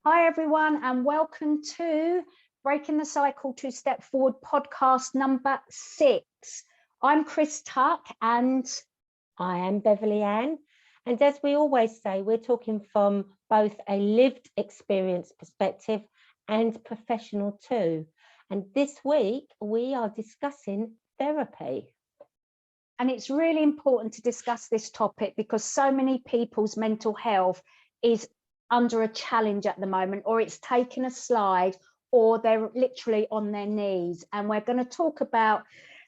Hi everyone, and welcome to Breaking the Cycle to Step Forward podcast number 6. I'm Chris Tuck and I am Beverley Ann. And as we always say, we're talking from both a lived experience perspective and professional too. And this week we are discussing therapy. And it's really important to discuss this topic because so many people's mental health is under a challenge at the moment, or it's taken a slide, or they're literally on their knees. And we're going to talk about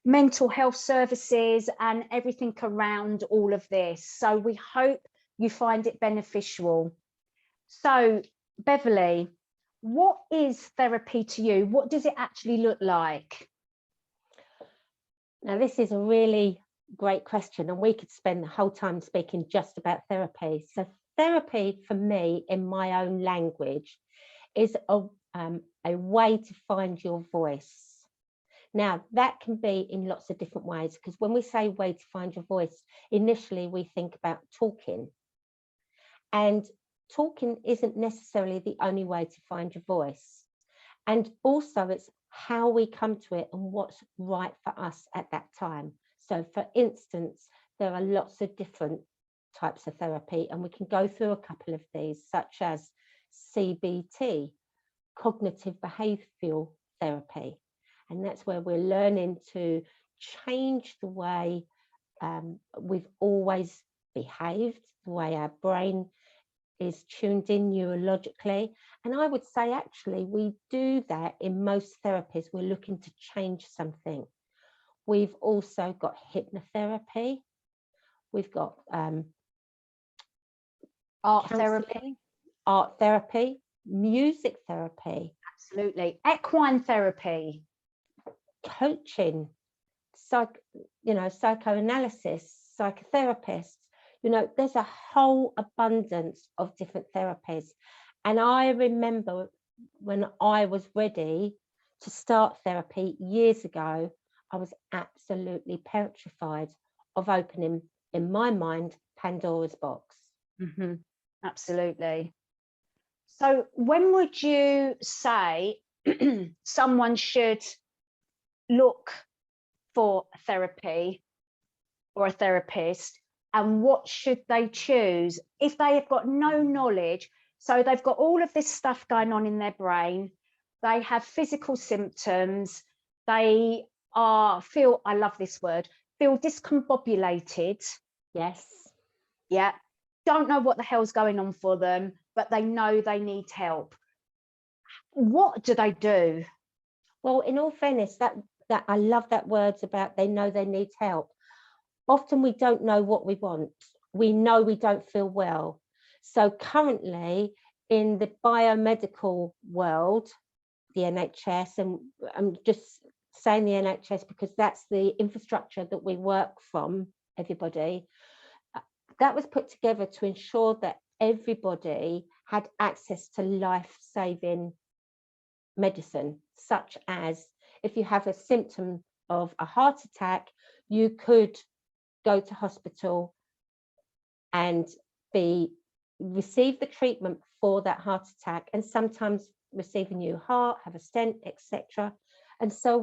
mental health services and everything around all of this. So we hope you find it beneficial. So, Beverley, what is therapy to you? What does it actually look like? Now, this is a really great question, and we could spend the whole time speaking just about therapy. So therapy for me, in my own language, is a way to find your voice. Now, that can be in lots of different ways, because when we say way to find your voice, initially we think about talking. And talking isn't necessarily the only way to find your voice. And also it's how we come to it and what's right for us at that time. So for instance, there are lots of different types of therapy, and we can go through a couple of these, such as CBT, cognitive behavioural therapy. And that's where we're learning to change the way we've always behaved, the way our brain is tuned in neurologically. And I would say actually we do that in most therapies. We're looking to change something. We've also got hypnotherapy. We've got art therapy, music therapy. Absolutely. Equine therapy. Coaching, psychoanalysis, psychotherapists. There's a whole abundance of different therapies. And I remember when I was ready to start therapy years ago, I was absolutely petrified of opening, in my mind, Pandora's box. Mm-hmm. Absolutely. So when would you say someone should look for therapy or a therapist, and what should they choose if they have got no knowledge? So they've got all of this stuff going on in their brain, they have physical symptoms, they feel, I love this word, feel discombobulated. Yes. Yeah. Don't know what the hell's going on for them, but they know they need help. What do they do? Well, in all fairness, that I love that words about they know they need help. Often we don't know what we want. We know we don't feel well. So currently in the biomedical world, the NHS, and I'm just saying the NHS because that's the infrastructure that we work from, everybody, that was put together to ensure that everybody had access to life-saving medicine, such as if you have a symptom of a heart attack, you could go to hospital and receive the treatment for that heart attack, and sometimes receive a new heart, have a stent, etc. And so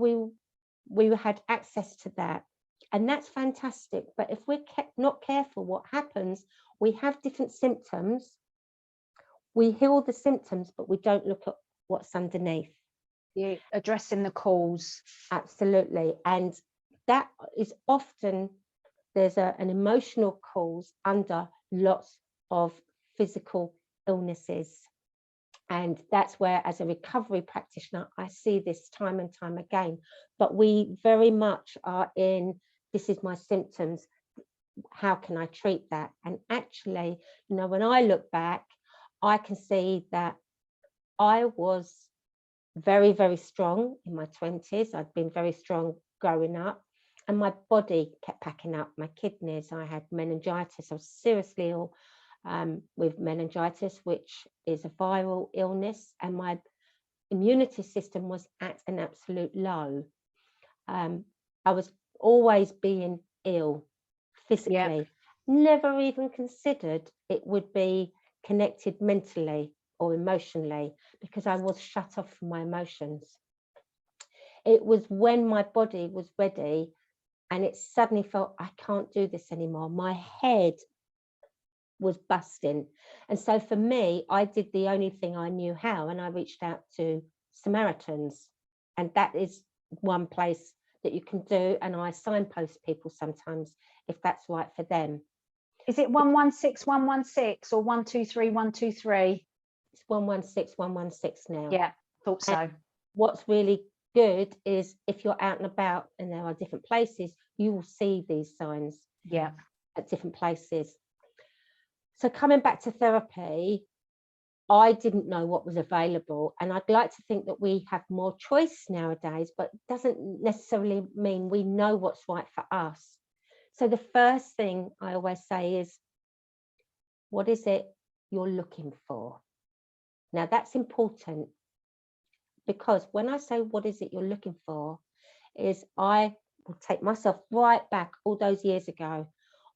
we had access to that, and that's fantastic. But if we're not careful, what happens, we have different symptoms, we heal the symptoms, but we don't look at what's underneath. Yeah, addressing the cause. Absolutely. And that is often, there's an emotional cause under lots of physical illnesses. And that's where, as a recovery practitioner, I see this time and time again. But we very much are in, this is my symptoms, how can I treat that? And actually, when I look back, I can see that I was very, very strong in my 20s. I'd been very strong growing up, and my body kept packing up. My kidneys, I had meningitis. I was seriously ill with meningitis, which is a viral illness, and my immunity system was at an absolute low. I was always being ill physically, never even considered it would be connected mentally. or emotionally, because I was shut off from my emotions. It was when my body was ready and it suddenly felt, I can't do this anymore. My head was busting. And so for me, I did the only thing I knew how, and I reached out to Samaritans. And that is one place that you can do. And I signpost people sometimes if that's right for them. Is it 116 116 or 123 123? It's 116 116 now. Yeah, thought so. And what's really good is if you're out and about and there are different places, you will see these signs at different places. So coming back to therapy, I didn't know what was available, and I'd like to think that we have more choice nowadays, but it doesn't necessarily mean we know what's right for us. So the first thing I always say is, what is it you're looking for? Now that's important, because when I say what is it you're looking for, is I will take myself right back all those years ago.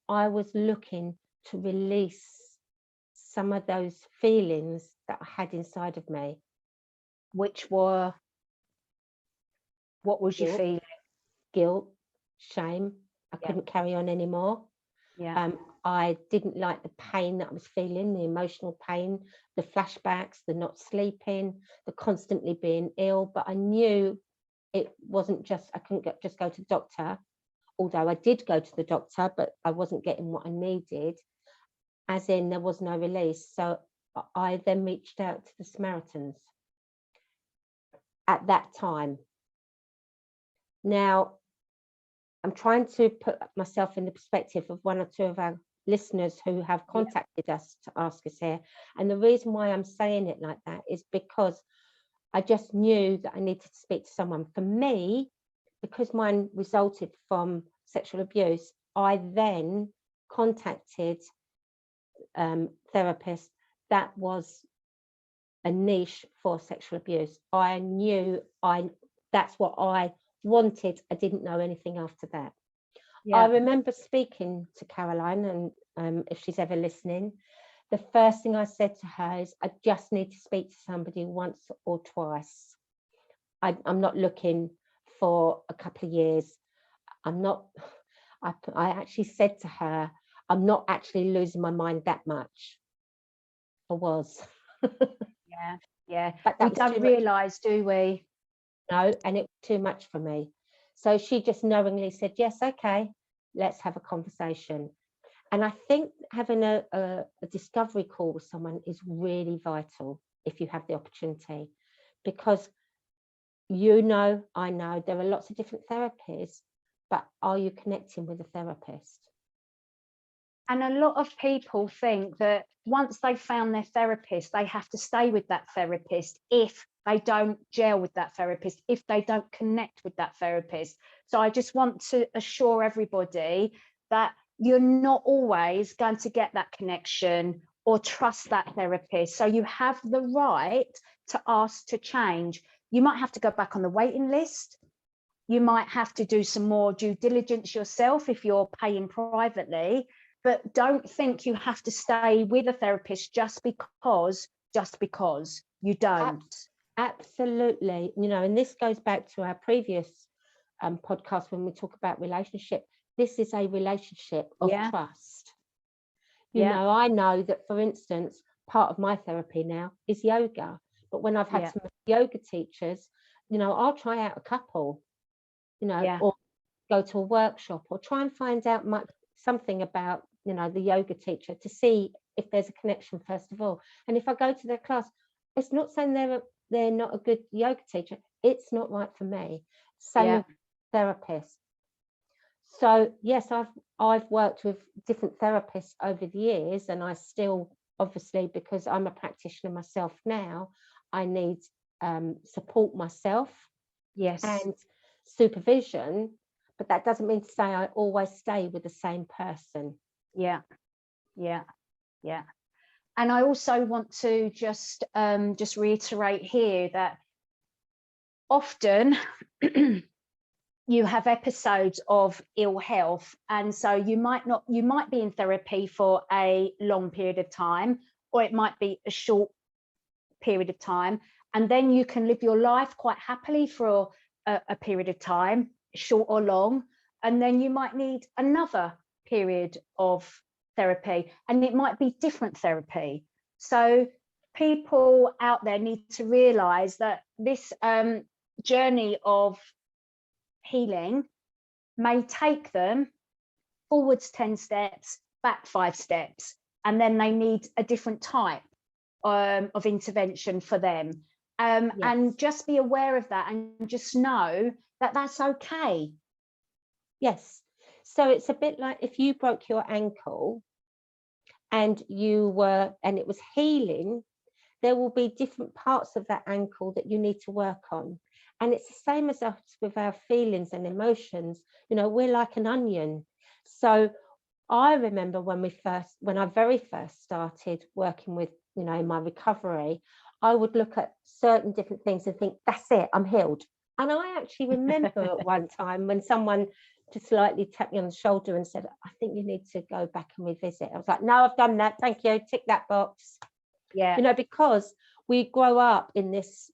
I was looking to release some of those feelings that I had inside of me. Which were, what was you feeling? Guilt, shame. I couldn't carry on anymore. I didn't like the pain that I was feeling, the emotional pain, the flashbacks, the not sleeping, the constantly being ill. But I knew it wasn't just, I couldn't just go to the doctor, although I did go to the doctor, but I wasn't getting what I needed, as in there was no release. So I then reached out to the Samaritans at that time. Now, I'm trying to put myself in the perspective of one or two of our listeners who have contacted us to ask us here. And the reason why I'm saying it like that is because I just knew that I needed to speak to someone. For me, because mine resulted from sexual abuse, I then contacted therapists that was a niche for sexual abuse. I knew that's what I wanted. I didn't know anything after that. I remember speaking to Caroline, and if she's ever listening, the first thing I said to her is, I just need to speak to somebody once or twice. I'm not looking for a couple of years. I actually said to her, I'm not actually losing my mind that much. I was. But we don't realise, do we? No, and it was too much for me. So she just knowingly said, yes, okay, let's have a conversation. And I think having a discovery call with someone is really vital if you have the opportunity, because I know there are lots of different therapies, but are you connecting with a therapist? And a lot of people think that once they've found their therapist, they have to stay with that therapist if they don't gel with that therapist, if they don't connect with that therapist. So I just want to assure everybody that you're not always going to get that connection or trust that therapist. So you have the right to ask to change. You might have to go back on the waiting list. You might have to do some more due diligence yourself if you're paying privately. But don't think you have to stay with a therapist just because you don't. Absolutely. And this goes back to our previous podcast when we talk about relationship. This is a relationship of trust. I know that, for instance, part of my therapy now is yoga. But when I've had some yoga teachers, I'll try out a couple, or go to a workshop or try and find out something about the yoga teacher to see if there's a connection first of all. And if I go to their class, it's not saying they're not a good yoga teacher, it's not right for me. Same with therapists. So yes, I've worked with different therapists over the years, and I still, obviously, because I'm a practitioner myself now, I need support myself and supervision, but that doesn't mean to say I always stay with the same person. And I also want to just reiterate here that often you have episodes of ill health, and so you might be in therapy for a long period of time, or it might be a short period of time, and then you can live your life quite happily for a period of time, short or long, and then you might need another period of therapy, and it might be different therapy. So people out there need to realize that this journey of healing may take them forwards 10 steps, back 5 steps, and then they need a different type of intervention for them. Yes. And just be aware of that, and just know that that's okay. Yes. So it's a bit like if you broke your ankle and it was healing, there will be different parts of that ankle that you need to work on. And it's the same as us with our feelings and emotions. You know, we're like an onion. So I remember when I very first started working with, you know, my recovery, I would look at certain different things and think, that's it, I'm healed. And I actually remember at one time when someone just slightly tapped me on the shoulder and said, I think you need to go back and revisit. I was like, no, I've done that. Thank you. Tick that box. Yeah. You know, because we grow up in this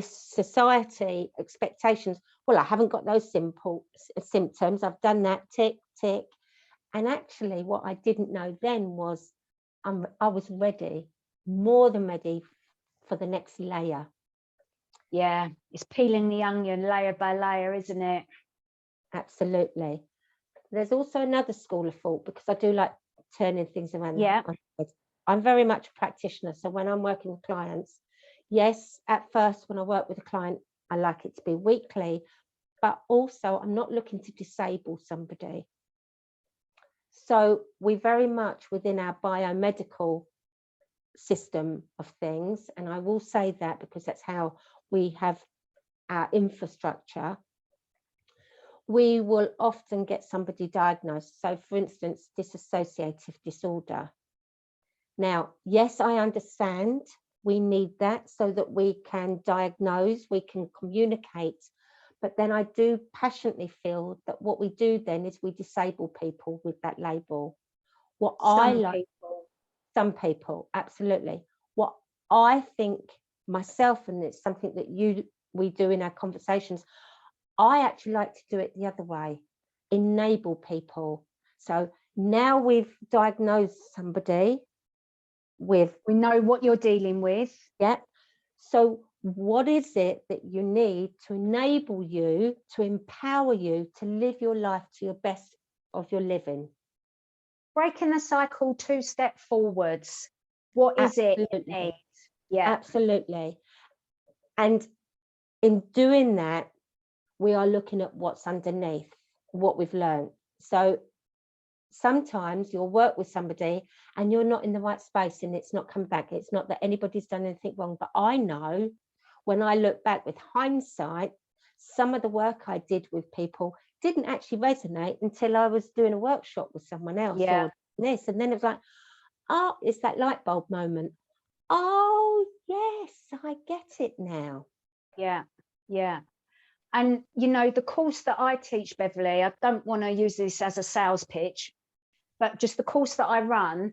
society expectations. Well, I haven't got those simple symptoms. I've done that. Tick, tick. And actually what I didn't know then was I was ready, more than ready for the next layer. Yeah, it's peeling the onion layer by layer, isn't it? Absolutely. There's also another school of thought, because I do like turning things around. Yeah. I'm very much a practitioner. So when I'm working with clients, yes, at first when I work with a client, I like it to be weekly, but also I'm not looking to disable somebody. So we very much within our biomedical system of things, and I will say that because that's how we have our infrastructure, we will often get somebody diagnosed. So for instance, dissociative disorder. Now, yes, I understand we need that so that we can diagnose, we can communicate, but then I do passionately feel that what we do then is we disable people with that label. What some people, absolutely. What I think myself, and it's something that we do in our conversations, I actually like to do it the other way, enable people. So now we've diagnosed somebody with, we know what you're dealing with. Yeah. So what is it that you need to enable you, to empower you to live your life to your best of your living? Breaking the cycle 2 step forwards. What is it you need? Yeah, absolutely. And in doing that, we are looking at what's underneath, what we've learned. So sometimes you'll work with somebody and you're not in the right space and it's not come back. It's not that anybody's done anything wrong, but I know when I look back with hindsight, some of the work I did with people didn't actually resonate until I was doing a workshop with someone else. Yeah. Or this, and then it was like, oh, it's that light bulb moment. Oh yes, I get it now. Yeah, yeah. And you know, the course that I teach, Beverley, I don't want to use this as a sales pitch, but just the course that I run,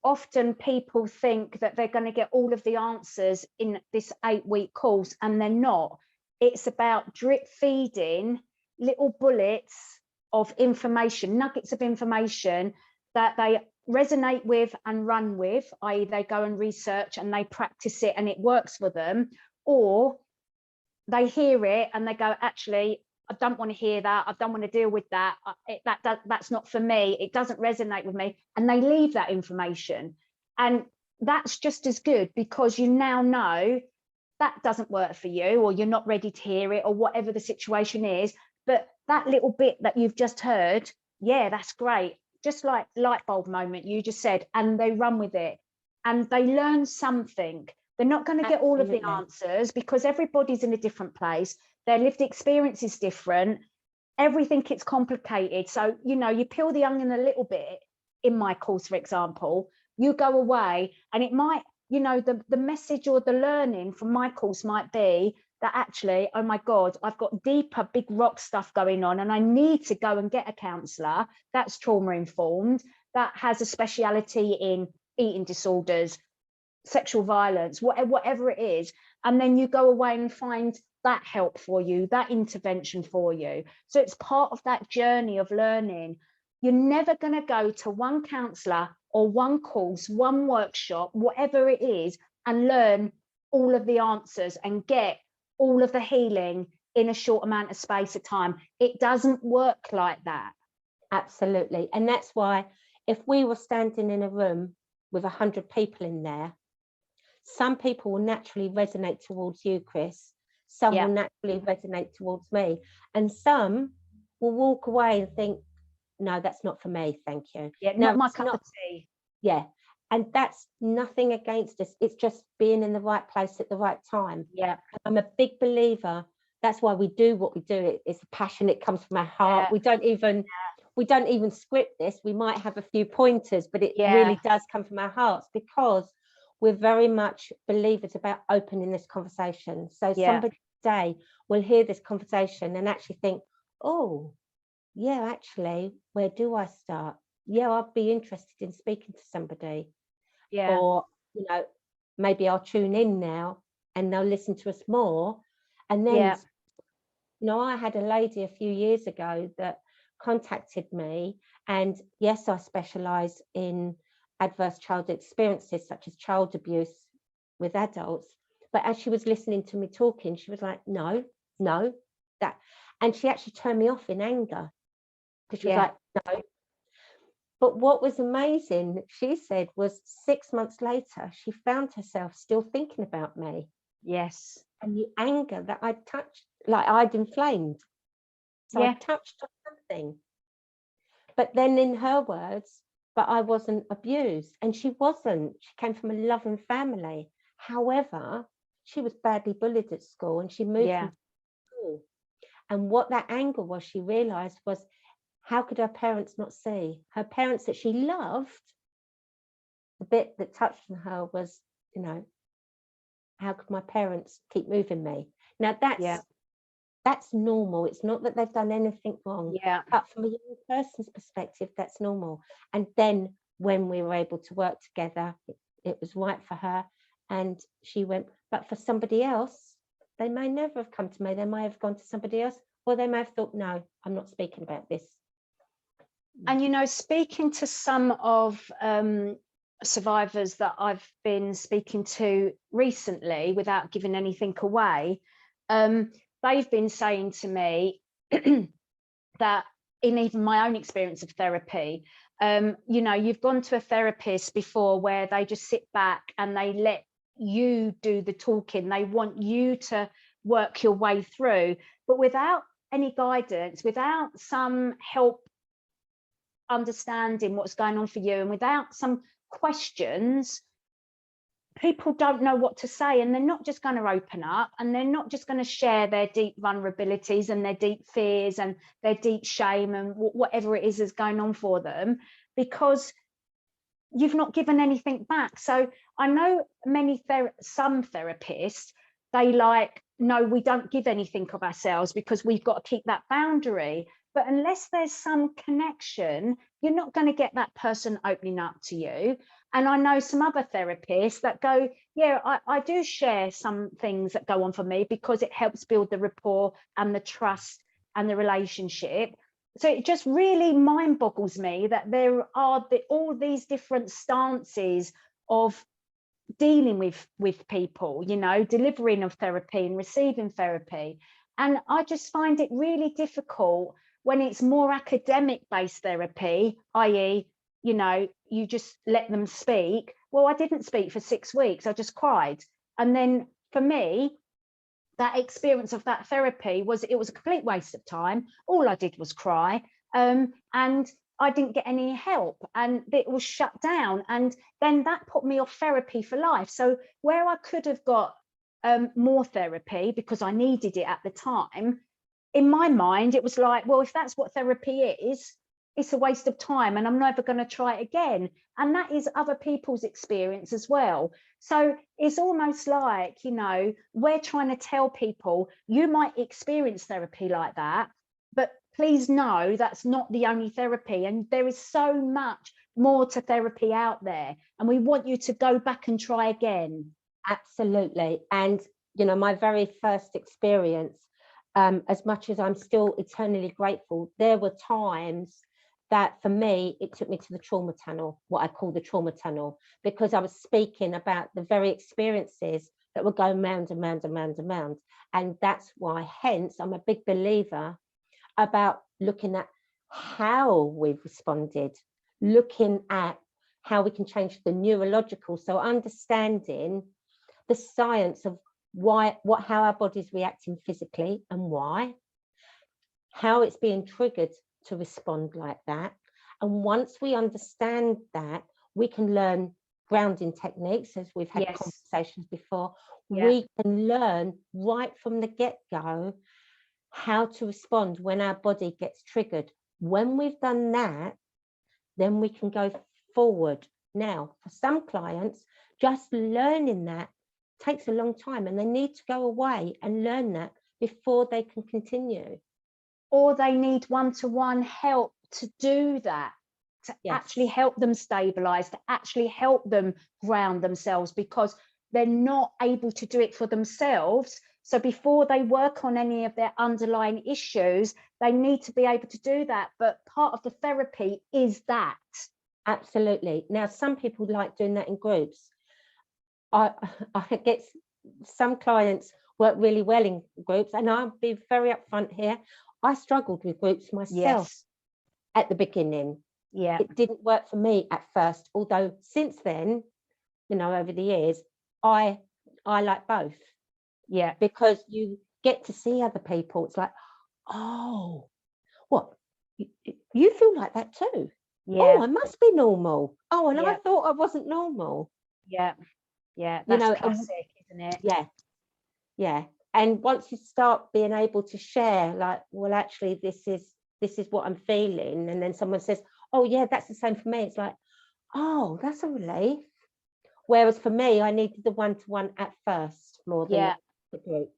often people think that they're going to get all of the answers in this 8-week course, and they're not. It's about drip feeding little bullets of information, nuggets of information that they resonate with and run with, i.e. they go and research and they practice it and it works for them, or they hear it and they go, actually, I don't want to hear that. I don't want to deal with that. That's not for me. It doesn't resonate with me. And they leave that information. And that's just as good, because you now know that doesn't work for you, or you're not ready to hear it, or whatever the situation is. But that little bit that you've just heard, yeah, that's great. Just like light bulb moment you just said, and they run with it and they learn something. They're not going to get all of the answers, because everybody's in a different place. Their lived experience is different. Everything gets complicated. So, you know, you peel the onion a little bit in my course, for example, you go away and it might, you know, the message or the learning from my course might be that actually, oh my God, I've got deeper, big rock stuff going on and I need to go and get a counsellor that's trauma informed, that has a speciality in eating disorders, sexual violence, whatever it is, and then you go away and find that help for you, that intervention for you. So it's part of that journey of learning. You're never going to go to one counsellor or one course, one workshop, whatever it is, and learn all of the answers and get all of the healing in a short amount of space of time. It doesn't work like that. Absolutely. And that's why if we were standing in a room with 100 people in there, some people will naturally resonate towards you, Chris. Some will naturally resonate towards me. And some will walk away and think, no, that's not for me, thank you. Yeah, now, not my cup of tea. Yeah. And that's nothing against us. It's just being in the right place at the right time. Yeah. I'm a big believer. That's why we do what we do. It's a passion. It comes from our heart. Yeah. We don't even script this. We might have a few pointers, but it really does come from our hearts, because we're very much believers about opening this conversation. So somebody today will hear this conversation and actually think, oh, yeah, actually, where do I start? Yeah, I'd be interested in speaking to somebody. Yeah. Or, you know, maybe I'll tune in now and they'll listen to us more. And then, you know, I had a lady a few years ago that contacted me, and yes, I specialise in adverse childhood experiences such as child abuse with adults. But as she was listening to me talking, she was like, no, that. And she actually turned me off in anger, because she was like, no. But what was amazing, she said, was 6 months later, she found herself still thinking about me. Yes. And the anger that I'd touched, like I'd inflamed. So I touched on something. But then in her words, but I wasn't abused. And she wasn't. She came from a loving family. However, she was badly bullied at school, and she moved from school. And what that anger was, she realised, was, how could her parents not see? Her parents that she loved, the bit that touched on her was, you know, how could my parents keep moving me? Now that's normal. It's not that they've done anything wrong. But from a young person's perspective, that's normal. And then when we were able to work together, it was right for her. And she went, but for somebody else, they may never have come to me. They may have gone to somebody else, or they may have thought, no, I'm not speaking about this. And, you know, speaking to some of survivors that I've been speaking to recently, without giving anything away, they've been saying to me that in even my own experience of therapy, you know, you've gone to a therapist before where they just sit back and they let you do the talking. They want you to work your way through, but without any guidance, without some help understanding what's going on for you, and without some questions, people don't know what to say, and they're not just going to open up, and they're not just going to share their deep vulnerabilities and their deep fears and their deep shame and whatever it is going on for them, because you've not given anything back. So I know some therapists, they like, no, we don't give anything of ourselves because we've got to keep that boundary. But unless there's some connection, you're not going to get that person opening up to you. And I know some other therapists that go, yeah, I do share some things that go on for me because it helps build the rapport and the trust and the relationship. So it just really mind boggles me that there are all these different stances of dealing with people, you know, delivering of therapy and receiving therapy. And I just find it really difficult when it's more academic based therapy, i.e., you know, you just let them speak. Well, I didn't speak for 6 weeks. I just cried. And then for me, that experience of that therapy was a complete waste of time. All I did was cry. And I didn't get any help, and it was shut down. And then that put me off therapy for life. So where I could have got more therapy because I needed it at the time, in my mind, it was like, well, if that's what therapy is, it's a waste of time and I'm never going to try it again. And that is other people's experience as well. So it's almost like, you know, we're trying to tell people you might experience therapy like that, but please know that's not the only therapy. And there is so much more to therapy out there, and we want you to go back and try again. Absolutely. And, you know, my very first experience, as much as I'm still eternally grateful, there were times that for me, it took me to the trauma tunnel, what I call the trauma tunnel, because I was speaking about the very experiences that were going round and round and round and round. And that's why, hence, I'm a big believer about looking at how we've responded, looking at how we can change the neurological, so understanding the science of how our body's reacting physically and why, how it's being triggered to respond like that. And once we understand that, we can learn grounding techniques, as we've had conversations before. We can learn right from the get-go how to respond when our body gets triggered. When we've done that, then we can go forward. Now, for some clients, just learning that takes a long time, and they need to go away and learn that before they can continue. Or they need one-to-one help to do that, to actually help them stabilize, to actually help them ground themselves, because they're not able to do it for themselves. So before they work on any of their underlying issues, they need to be able to do that. But part of the therapy is that. Absolutely. Now, some people like doing that in groups. I get some clients work really well in groups, and I'll be very upfront here. I struggled with groups myself at the beginning. It didn't work for me at first, although since then, you know, over the years, I like both. Because you get to see other people. It's like, oh, what, you feel like that too? Oh, I must be normal. Oh, and I thought I wasn't normal. That's, you know, classic, isn't it? Yeah. And once you start being able to share, like, well, actually, this is what I'm feeling, and then someone says, oh yeah, that's the same for me. It's like, oh, that's a relief. Whereas for me, I needed the one-to-one at first more than the group.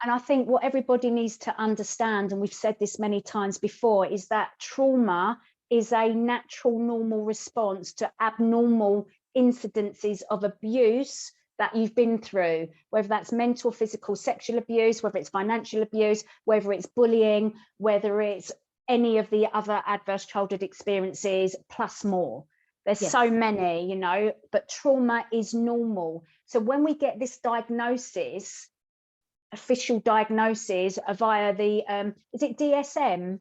And I think what everybody needs to understand, and we've said this many times before, is that trauma is a natural, normal response to abnormal incidences of abuse that you've been through, whether that's mental, physical, sexual abuse, whether it's financial abuse, whether it's bullying, whether it's any of the other adverse childhood experiences, plus more. There's so many, you know, but trauma is normal. So when we get this diagnosis, official diagnosis via the, is it DSM?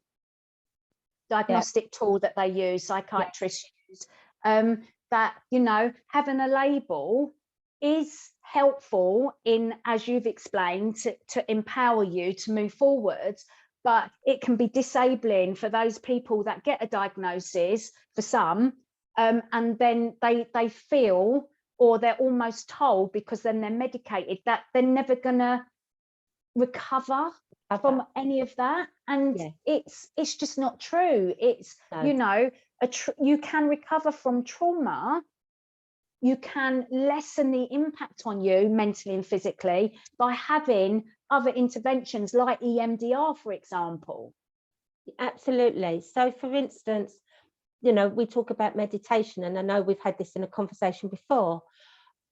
Diagnostic tool that they use, psychiatrists use, that, you know, having a label is helpful in, as you've explained, to empower you to move forward, but it can be disabling for those people that get a diagnosis, for some, and then they feel, or they're almost told, because then they're medicated, that they're never gonna recover from any of that. And it's just not true. It's you know, you can recover from trauma, you can lessen the impact on you mentally and physically by having other interventions like EMDR, for example. Absolutely. So for instance, you know, we talk about meditation, and I know we've had this in a conversation before.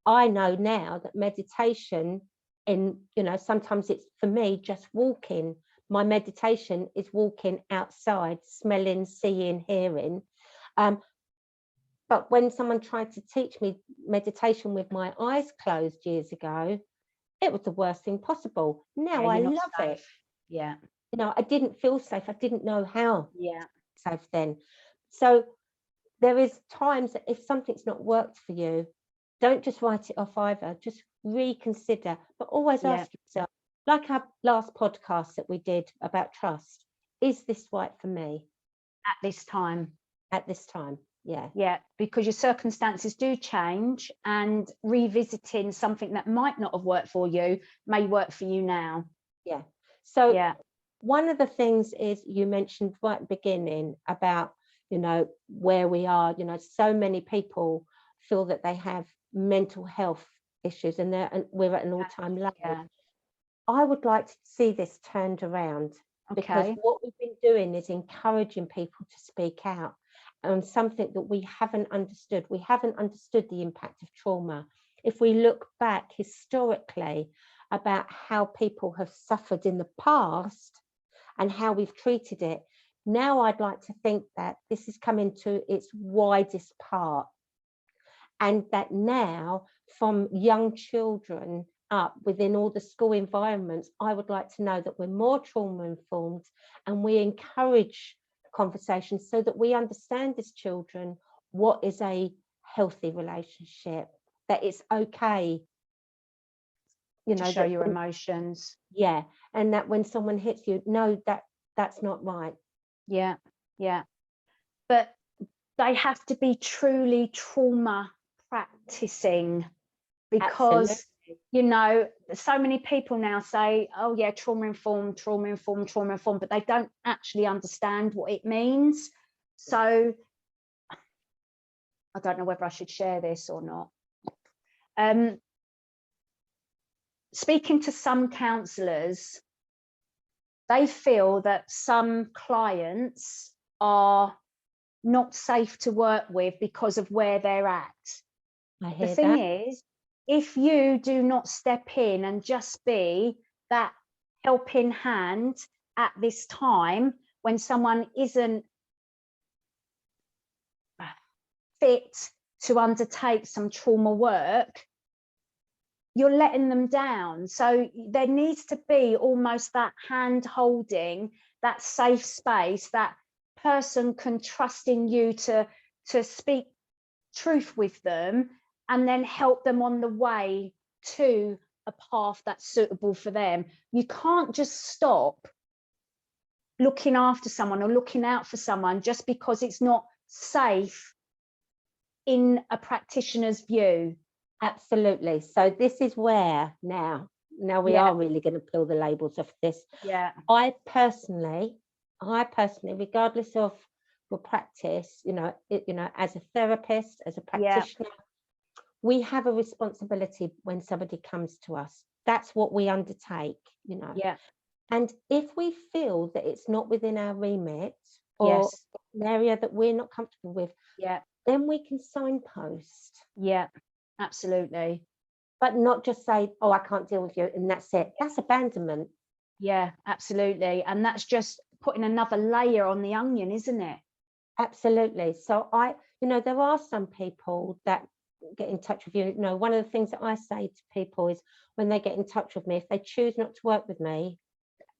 I know now that meditation, in, you know, sometimes it's, for me, just walking. My meditation is walking outside, smelling, seeing, hearing. But when someone tried to teach me meditation with my eyes closed years ago, it was the worst thing possible. Now I love it. You know, I didn't feel safe. I didn't know how safe then. So there is times that if something's not worked for you, don't just write it off either. Just reconsider, but always ask yourself, like our last podcast that we did about trust, is this right for me at this time? At this time, because your circumstances do change, and revisiting something that might not have worked for you may work for you now. So one of the things is, you mentioned right at the beginning about, you know, where we are. You know, so many people feel that they have mental health issues, and we're at an all-time low. I would like to see this turned around, because what we've been doing is encouraging people to speak out. on something that we haven't understood. We haven't understood the impact of trauma. If we look back historically about how people have suffered in the past and how we've treated it, now I'd like to think that this is coming to its widest part, and that now from young children up within all the school environments, I would like to know that we're more trauma informed and we encourage conversations so that we understand as children what is a healthy relationship, that it's okay, you know, to show that your emotions. Yeah, and that when someone hits you, no, that's not right. Yeah, yeah. But they have to be truly trauma practicing, because Absolutely. you know, so many people now say, oh yeah, trauma informed, but they don't actually understand what it means. So I don't know whether I should share this or not. Speaking to some counsellors, they feel that some clients are not safe to work with because of where they're at. I hear The thing that. is, if you do not step in and just be that helping hand at this time when someone isn't fit to undertake some trauma work, you're letting them down. So there needs to be almost that hand holding, that safe space, that person can trust in you to speak truth with them and then help them on the way to a path that's suitable for them. You can't just stop looking after someone or looking out for someone just because it's not safe in a practitioner's view. Absolutely. So this is where now we are really going to peel the labels off this. Yeah. I personally, regardless of your practice, you know, as a therapist, as a practitioner, we have a responsibility when somebody comes to us. That's what we undertake, you know. Yeah. And if we feel that it's not within our remit or an area that we're not comfortable with, then we can signpost. Yeah, absolutely. But not just say, oh, I can't deal with you, and that's it. That's abandonment. Yeah, absolutely. And that's just putting another layer on the onion, isn't it? Absolutely. So there are some people that get in touch with you. You know, one of the things that I say to people is when they get in touch with me, if they choose not to work with me,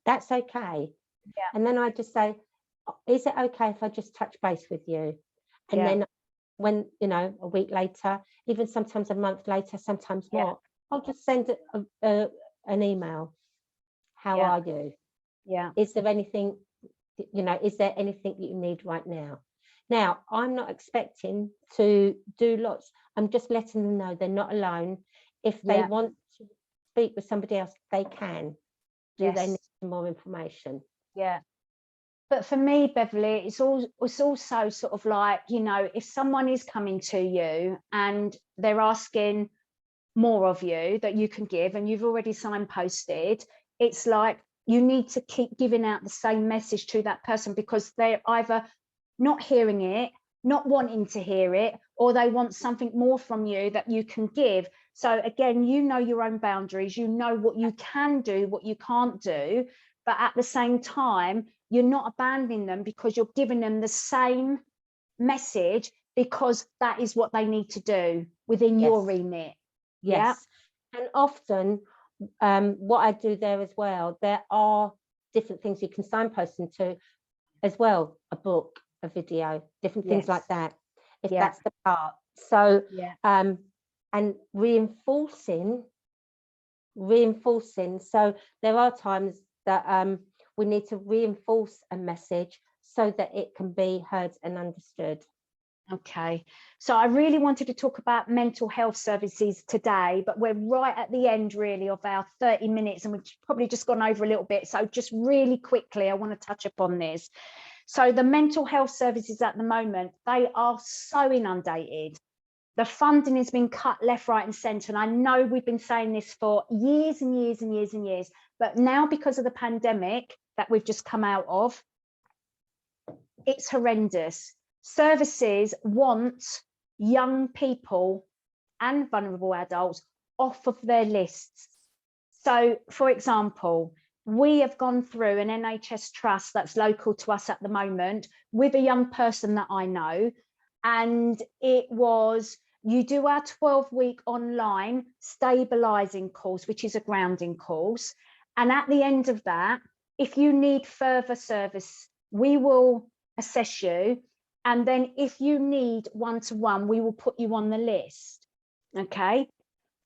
that's okay. Yeah. And then I just say, is it okay if I just touch base with you? And then when, you know, a week later, even sometimes a month later, sometimes more, I'll just send an email. How are you? Yeah. Is there anything, you know, is there anything that you need right now? Now, I'm not expecting to do lots. I'm just letting them know they're not alone. If they want to speak with somebody else, they can. Do they need more information? Yeah. But for me, Beverley, it's also sort of like, you know, if someone is coming to you and they're asking more of you that you can give and you've already signposted, it's like you need to keep giving out the same message to that person, because they're either not hearing it, not wanting to hear it, or they want something more from you that you can give. So again, you know your own boundaries, you know what you can do, what you can't do, but at the same time, you're not abandoning them because you're giving them the same message, because that is what they need to do within your remit. Yes. And often what I do there as well, there are different things you can signpost them to as well, a book, a video, different things like that, if that's the part. So and reinforcing. So there are times that we need to reinforce a message so that it can be heard and understood. Okay, so I really wanted to talk about mental health services today, but we're right at the end really of our 30 minutes and we've probably just gone over a little bit. So just really quickly, I want to touch upon this. So the mental health services at the moment, they are so inundated. The funding has been cut left, right and centre. And I know we've been saying this for years and years and years and years, but now because of the pandemic that we've just come out of, it's horrendous. services want young people and vulnerable adults off of their lists. So, for example, we have gone through an NHS trust that's local to us at the moment with a young person that I know, and it was, you do our 12-week online stabilising course, which is a grounding course, and at the end of that, if you need further service, we will assess you, and then if you need one-to-one, we will put you on the list, okay?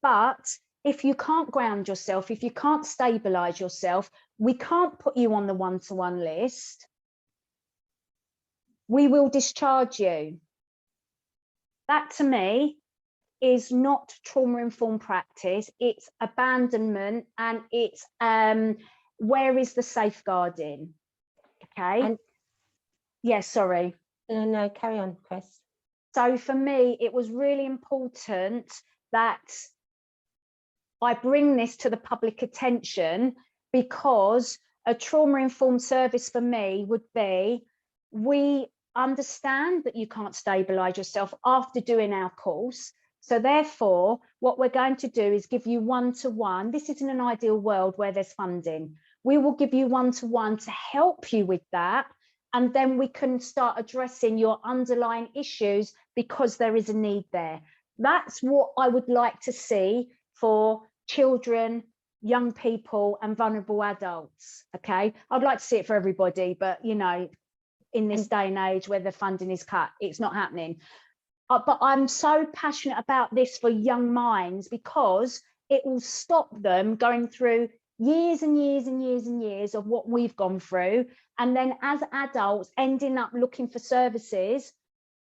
But if you can't ground yourself, if you can't stabilise yourself, we can't put you on the one-to-one list. We will discharge you. That to me is not trauma-informed practice. It's abandonment, and it's where is the safeguarding? Okay. And yeah, sorry. No, carry on, Chris. So for me, it was really important that I bring this to the public attention, because a trauma-informed service for me would be, we understand that you can't stabilise yourself after doing our course. So therefore, what we're going to do is give you one-to-one. This isn't an ideal world where there's funding. We will give you one-to-one to help you with that. And then we can start addressing your underlying issues, because there is a need there. That's what I would like to see for children, young people and vulnerable adults. Okay, I'd like to see it for everybody, but you know, in this day and age where the funding is cut, it's not happening. But I'm so passionate about this for young minds, because it will stop them going through years and years and years and years of what we've gone through, and then as adults ending up looking for services,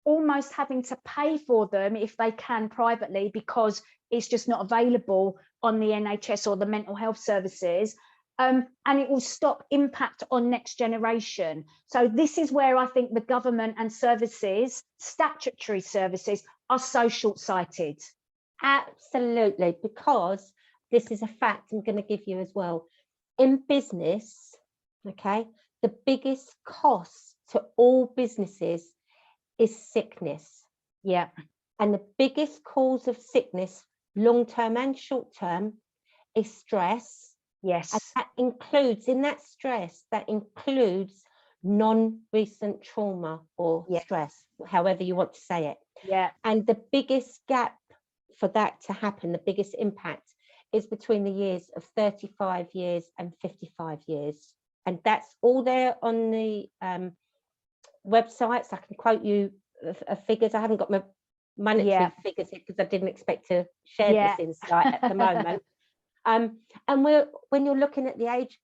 almost having to pay for them if they can privately, because it's just not available on the NHS or the mental health services. And it will stop impact on next generation. So this is where I think the government and services, statutory services, are so short-sighted. Absolutely, because this is a fact I'm going to give you as well. In business, okay, the biggest cost to all businesses is sickness. Yeah. And the biggest cause of sickness, long-term and short-term, is stress. Yes. And that includes, in that stress, that includes non-recent trauma or stress, however you want to say it. Yeah. And the biggest gap for that to happen, the biggest impact, is between the years of 35 years and 55 years. And that's all there on the websites. I can quote you figures. I haven't got my monetary figures here because I didn't expect to share this insight at the moment. And when you're looking at the age,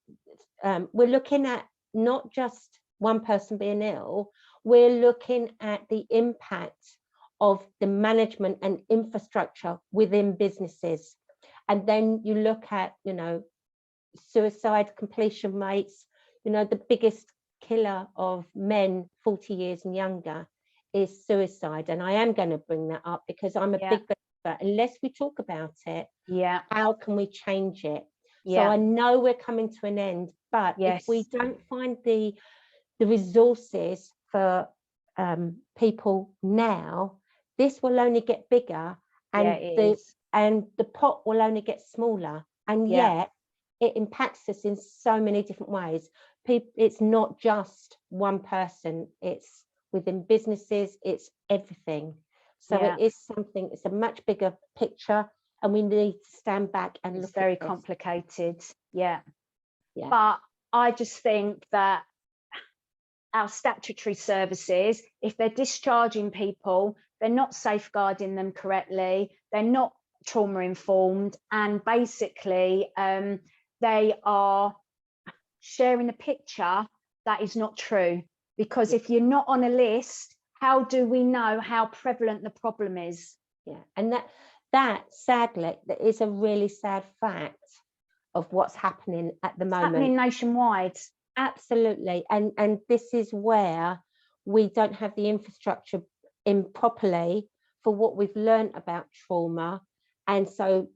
we're looking at not just one person being ill, we're looking at the impact of the management and infrastructure within businesses. And then you look at, you know, suicide completion rates. You know, the biggest killer of men 40 years and younger is suicide. And I am going to bring that up because I'm a big believer, unless we talk about it, how can we change it? So I know we're coming to an end, but if we don't find the resources for people now, this will only get bigger, and the pot will only get smaller, and yet it impacts us in so many different ways. It's not just one person, it's within businesses, it's everything. So it is something, it's a much bigger picture, and we need to stand back and look. It's very complicated. But I just think that our statutory services, if they're discharging people, they're not safeguarding them correctly, they're not trauma informed, and basically they are sharing a picture that is not true. Because if you're not on a list, how do we know how prevalent the problem is? And that sadly, that is a really sad fact of what's happening at the moment. Happening nationwide. Absolutely. And this is where we don't have the infrastructure in properly for what we've learned about trauma. And so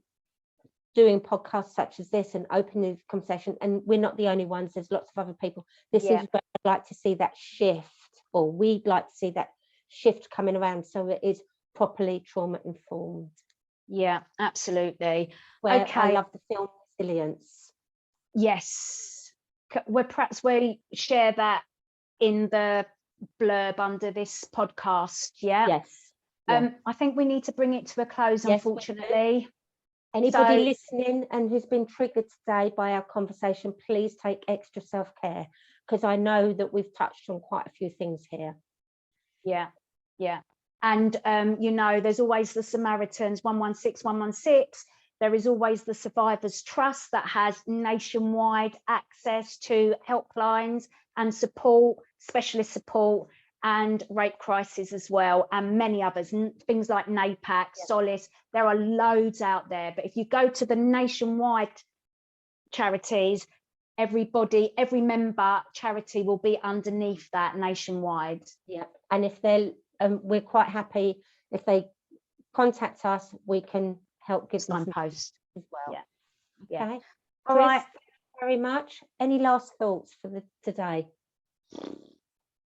doing podcasts such as this and opening the conversation, and we're not the only ones, there's lots of other people. This is where I'd like to see that shift, or we'd like to see that shift coming around, so it is properly trauma informed. Yeah, absolutely. Where Okay. I love the film Resilience. Yes, we'll share that in the blurb under this podcast. Yeah. Yes. Yeah. I think we need to bring it to a close, Yes, unfortunately. Anybody So, listening and who's been triggered today by our conversation, please take extra self-care, because I know that we've touched on quite a few things here. yeah. And, you know, there's always the Samaritans, 116, 116. There is always the Survivors Trust that has nationwide access to helplines and support, specialist support, and rape crisis as well, and many others, things like NAPAC, Solace. There are loads out there. But if you go to the nationwide charities, every member charity will be underneath that nationwide. Yeah, and if they're, we're quite happy if they contact us, we can help give them Signpost as well. Yeah. Okay. All Chris, right. thank you very much. Any last thoughts for today?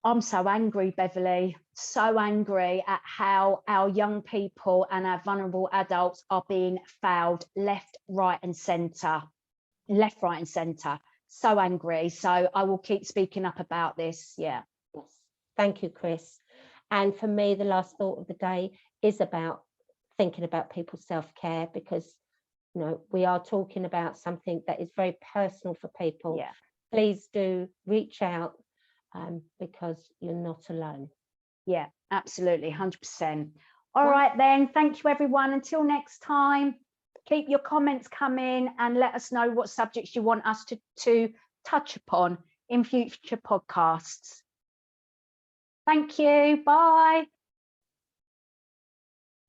I'm so angry, Beverley, so angry at how our young people and our vulnerable adults are being fouled left, right and centre. So angry. So I will keep speaking up about this. Yeah. Yes. Thank you, Chris. And for me, the last thought of the day is about thinking about people's self-care, because, you know, we are talking about something that is very personal for people. Yeah. Please do reach out, because you're not alone. Yeah, absolutely, 100%. All right, then. Thank you, everyone. Until next time, keep your comments coming and let us know what subjects you want us to touch upon in future podcasts. Thank you. Bye.